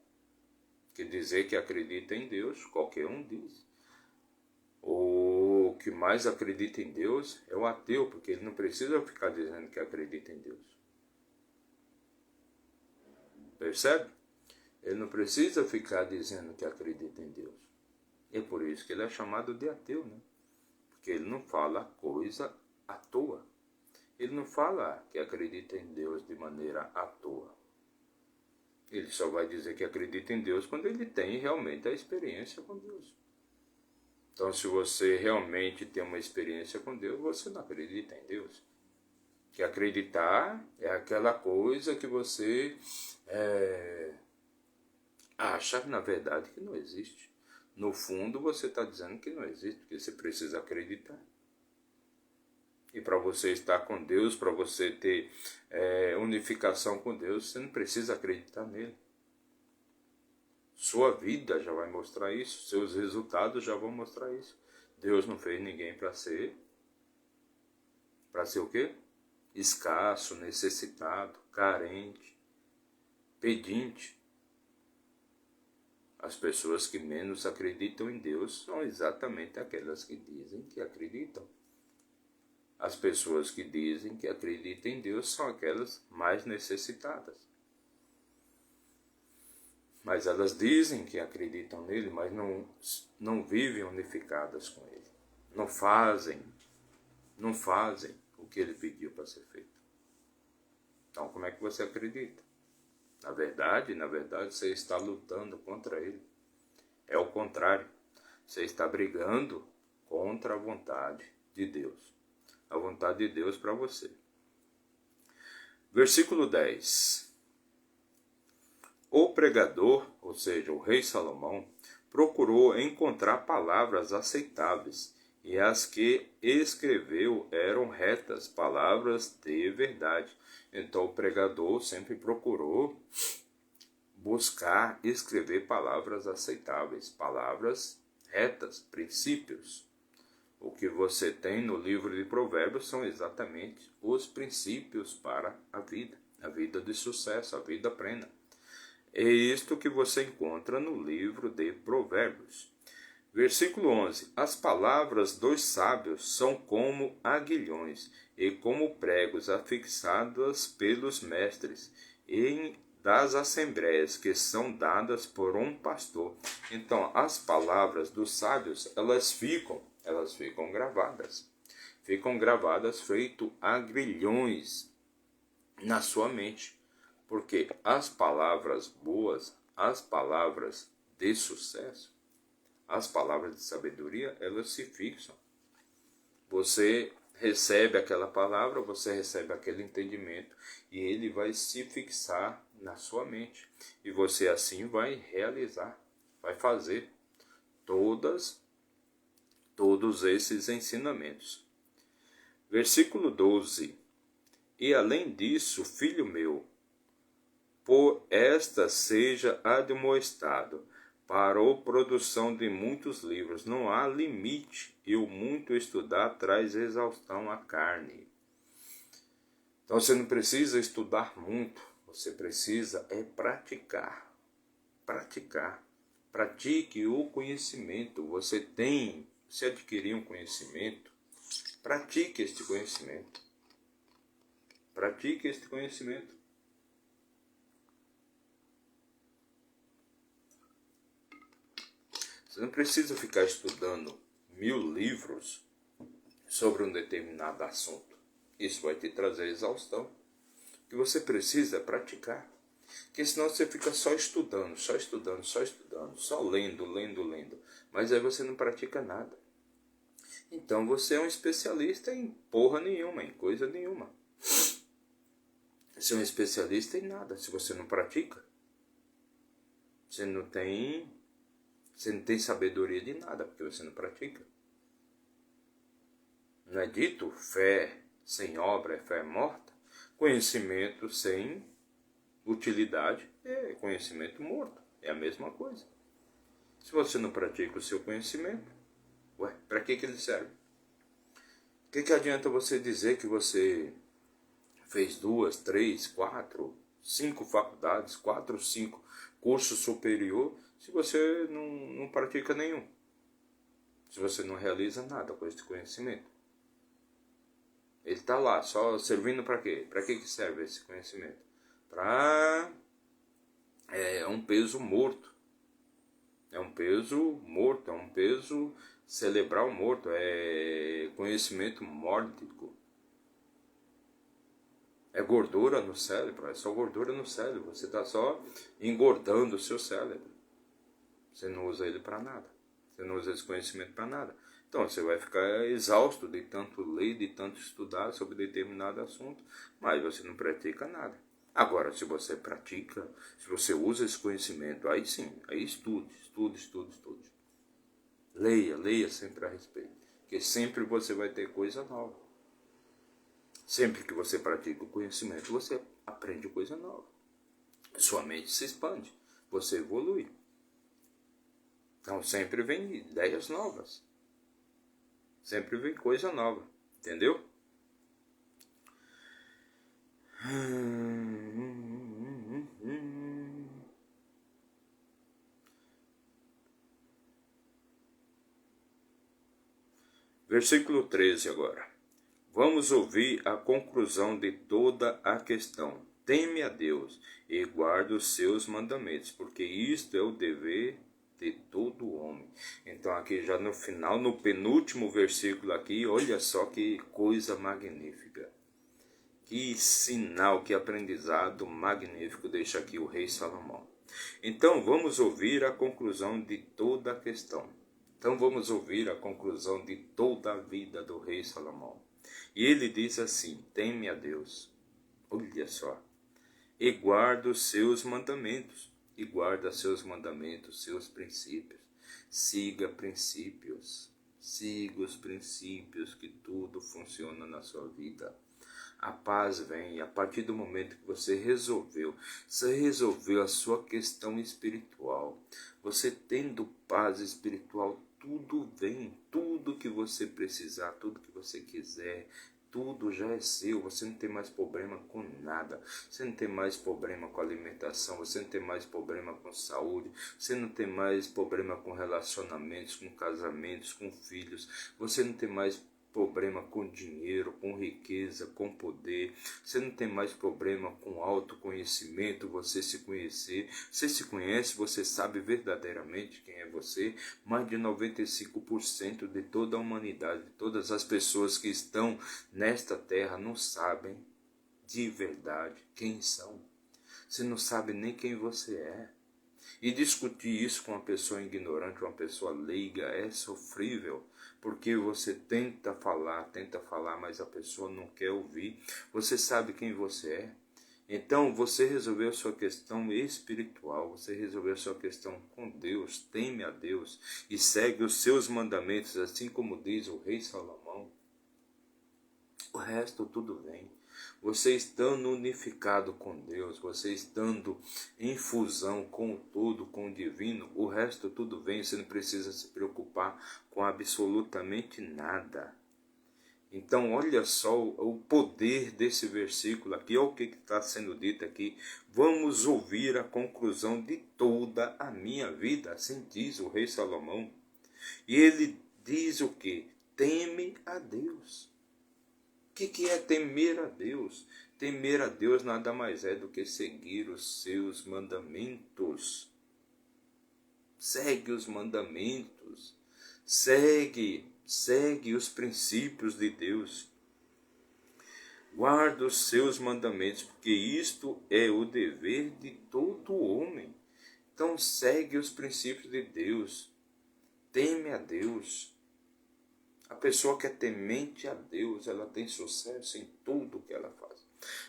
Que dizer que acredita em Deus, qualquer um diz. O que mais acredita em Deus é o ateu, porque ele não precisa ficar dizendo que acredita em Deus. Percebe? Ele não precisa ficar dizendo que acredita em Deus. É por isso que ele é chamado de ateu, né? Porque ele não fala coisa à toa. Ele não fala que acredita em Deus de maneira à toa. Ele só vai dizer que acredita em Deus quando ele tem realmente a experiência com Deus. Então, se você realmente tem uma experiência com Deus, você não acredita em Deus. Que acreditar é aquela coisa que você acha, na verdade, que não existe. No fundo, você está dizendo que não existe, porque você precisa acreditar. E para você estar com Deus, para você ter unificação com Deus, você não precisa acreditar nele. Sua vida já vai mostrar isso, seus resultados já vão mostrar isso. Deus não fez ninguém para ser o quê? Escasso, necessitado, carente, pedinte. As pessoas que menos acreditam em Deus são exatamente aquelas que dizem que acreditam. As pessoas que dizem que acreditam em Deus são aquelas mais necessitadas. Mas elas dizem que acreditam nele, mas não vivem unificadas com ele. Não fazem o que ele pediu para ser feito. Então, como é que você acredita? Na verdade, você está lutando contra ele. É o contrário. Você está brigando contra a vontade de Deus. A vontade de Deus para você. Versículo 10. O pregador, ou seja, o rei Salomão, procurou encontrar palavras aceitáveis, e as que escreveu eram retas, palavras de verdade. Então o pregador sempre procurou buscar escrever palavras aceitáveis, palavras retas, princípios. O que você tem no livro de Provérbios são exatamente os princípios para a vida de sucesso, a vida plena. É isto que você encontra no livro de Provérbios. Versículo 11. As palavras dos sábios são como aguilhões e como pregos afixados pelos mestres em das assembleias que são dadas por um pastor. Então, as palavras dos sábios, elas ficam gravadas. Ficam gravadas feito agrilhões na sua mente. Porque as palavras boas, as palavras de sucesso, as palavras de sabedoria, elas se fixam. Você recebe aquela palavra, você recebe aquele entendimento e ele vai se fixar na sua mente. E você assim vai realizar, vai fazer todos esses ensinamentos. Versículo 12. E além disso, filho meu, por esta seja admoestado para a produção de muitos livros. Não há limite, e o muito estudar traz exaustão à carne. Então você não precisa estudar muito, você precisa praticar. Praticar. Pratique o conhecimento. Você adquiriu um conhecimento, pratique este conhecimento. Pratique este conhecimento. Você não precisa ficar estudando 1000 livros sobre um determinado assunto. Isso vai te trazer exaustão. O que você precisa é praticar. Porque senão você fica só estudando, só lendo. Mas aí você não pratica nada. Então você é um especialista em porra nenhuma, em coisa nenhuma. Você é um especialista em nada se você não pratica. Você não tem sabedoria de nada, porque você não pratica. Não é dito fé sem obra é fé morta? Conhecimento sem utilidade é conhecimento morto. É a mesma coisa. Se você não pratica o seu conhecimento, para que ele serve? O que adianta você dizer que você fez 2, 3, 4, 5 faculdades, 4, 5 cursos superior, se você não pratica nenhum? Se você não realiza nada com esse conhecimento. Ele está lá, só servindo para quê? Para que serve esse conhecimento? É um peso morto. É um peso morto, é um peso cerebral morto, é conhecimento mórbido. É gordura no cérebro, é só gordura no cérebro. Você está só engordando o seu cérebro. Você não usa ele para nada. Você não usa esse conhecimento para nada. Então você vai ficar exausto de tanto ler, de tanto estudar sobre determinado assunto, mas você não pratica nada. Agora, se você pratica, se você usa esse conhecimento, aí sim, aí estude. Leia sempre a respeito, porque sempre você vai ter coisa nova. Sempre que você pratica o conhecimento, você aprende coisa nova. Sua mente se expande, você evolui. Então sempre vem ideias novas. Sempre vem coisa nova, entendeu? Versículo 13 agora. Vamos ouvir a conclusão de toda a questão. Teme a Deus e guarda os seus mandamentos, porque isto é o dever de todo homem. Então aqui já no final, no penúltimo versículo aqui, olha só que coisa magnífica. Que sinal, que aprendizado magnífico deixa aqui o rei Salomão. Então vamos ouvir a conclusão de toda a questão. Então vamos ouvir a conclusão de toda a vida do rei Salomão. E ele diz assim: teme a Deus, olha só, e guarda os seus mandamentos, seus princípios. Siga os princípios que tudo funciona na sua vida. A paz vem a partir do momento que você resolveu a sua questão espiritual. Você tendo paz espiritual, tudo vem, tudo que você precisar, tudo que você quiser, tudo já é seu. Você não tem mais problema com nada. Você não tem mais problema com alimentação, você não tem mais problema com saúde, você não tem mais problema com relacionamentos, com casamentos, com filhos, você não tem mais problema com dinheiro, com riqueza, com poder. Você não tem mais problema com autoconhecimento, você se conhecer. Você se conhece, você sabe verdadeiramente quem é você. Mais de 95% de toda a humanidade, de todas as pessoas que estão nesta terra não sabem de verdade quem são. Você não sabe nem quem você é. E discutir isso com uma pessoa ignorante, uma pessoa leiga, é sofrível, porque você tenta falar, mas a pessoa não quer ouvir. Você sabe quem você é. Então você resolveu a sua questão espiritual, você resolveu a sua questão com Deus, teme a Deus e segue os seus mandamentos, assim como diz o rei Salomão. O resto tudo vem. Você estando unificado com Deus, você estando em fusão com o todo, com o divino, o resto tudo vem. Você não precisa se preocupar com absolutamente nada. Então, olha só o poder desse versículo aqui, olha o que está sendo dito aqui. Vamos ouvir a conclusão de toda a minha vida, assim diz o rei Salomão. E ele diz o quê? Teme a Deus. O que é temer a Deus? Temer a Deus nada mais é do que seguir os seus mandamentos. Segue os mandamentos. Segue os princípios de Deus. Guarda os seus mandamentos, porque isto é o dever de todo homem. Então segue os princípios de Deus. Teme a Deus. A pessoa que é temente a Deus, ela tem sucesso em tudo que ela faz.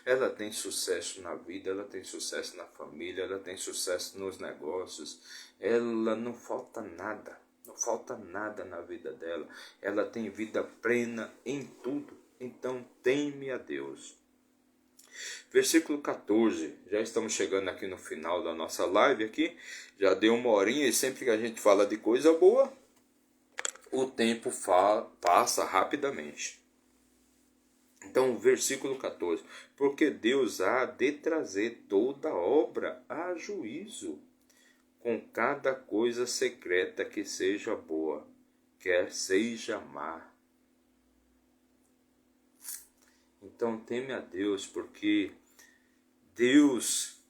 Ela tem sucesso na vida, ela tem sucesso na família, ela tem sucesso nos negócios. Ela não falta nada. Não falta nada na vida dela. Ela tem vida plena em tudo. Então, teme a Deus. Versículo 14. Já estamos chegando aqui no final da nossa live aqui. Já deu uma horinha e sempre que a gente fala de coisa boa, o tempo passa rapidamente. Então, versículo 14. Porque Deus há de trazer toda obra a juízo, com cada coisa secreta que seja boa, quer seja má. Então teme a Deus, porque Deus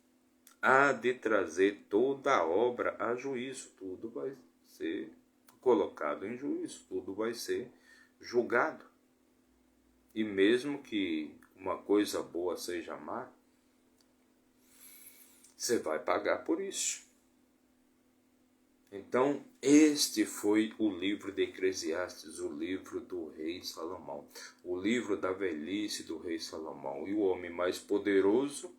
há de trazer toda a obra a juízo. Tudo vai ser colocado em juízo, tudo vai ser julgado. E mesmo que uma coisa boa seja má, você vai pagar por isso. Então, este foi o livro de Eclesiastes, o livro do rei Salomão, o livro da velhice do rei Salomão. E o homem mais poderoso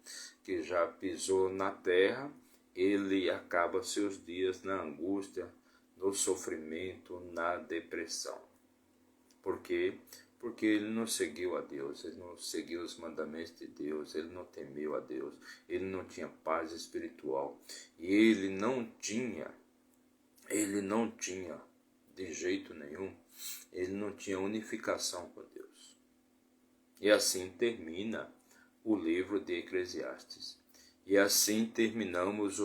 que já pisou na terra, ele acaba seus dias na angústia, no sofrimento, na depressão. Por quê? Porque ele não seguiu a Deus, ele não seguiu os mandamentos de Deus, ele não temeu a Deus, ele não tinha paz espiritual e ele não tinha de jeito nenhum, ele não tinha unificação com Deus. E assim termina o livro de Eclesiastes. E assim terminamos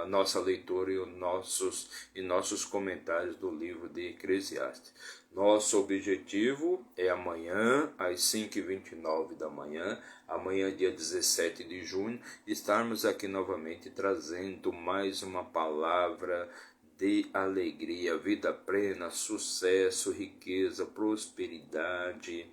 nossa leitura e nossos comentários do livro de Eclesiastes. Nosso objetivo é amanhã, às 5h29 da manhã, amanhã, dia 17 de junho, estarmos aqui novamente trazendo mais uma palavra de alegria, vida plena, sucesso, riqueza, prosperidade,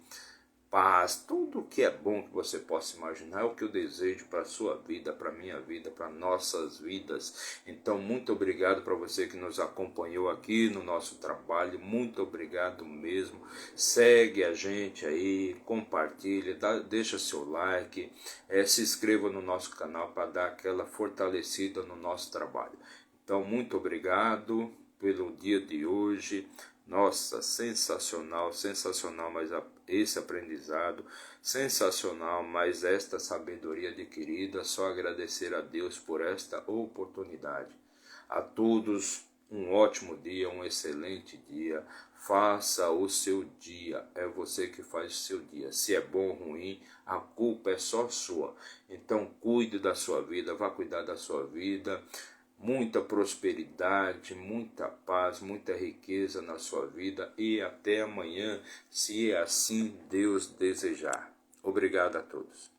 paz, tudo que é bom que você possa imaginar é o que eu desejo para a sua vida, para a minha vida, para nossas vidas. Então, muito obrigado para você que nos acompanhou aqui no nosso trabalho, muito obrigado mesmo. Segue a gente aí, compartilha, deixa seu like, se inscreva no nosso canal para dar aquela fortalecida no nosso trabalho. Então, muito obrigado pelo dia de hoje. Nossa, sensacional, mas esse aprendizado, sensacional, mas esta sabedoria adquirida, só agradecer a Deus por esta oportunidade. A todos um ótimo dia, um excelente dia, faça o seu dia, é você que faz o seu dia, se é bom ou ruim, a culpa é só sua, então cuide da sua vida, vá cuidar da sua vida, muita prosperidade, muita paz, muita riqueza na sua vida e até amanhã, se assim Deus desejar. Obrigado a todos.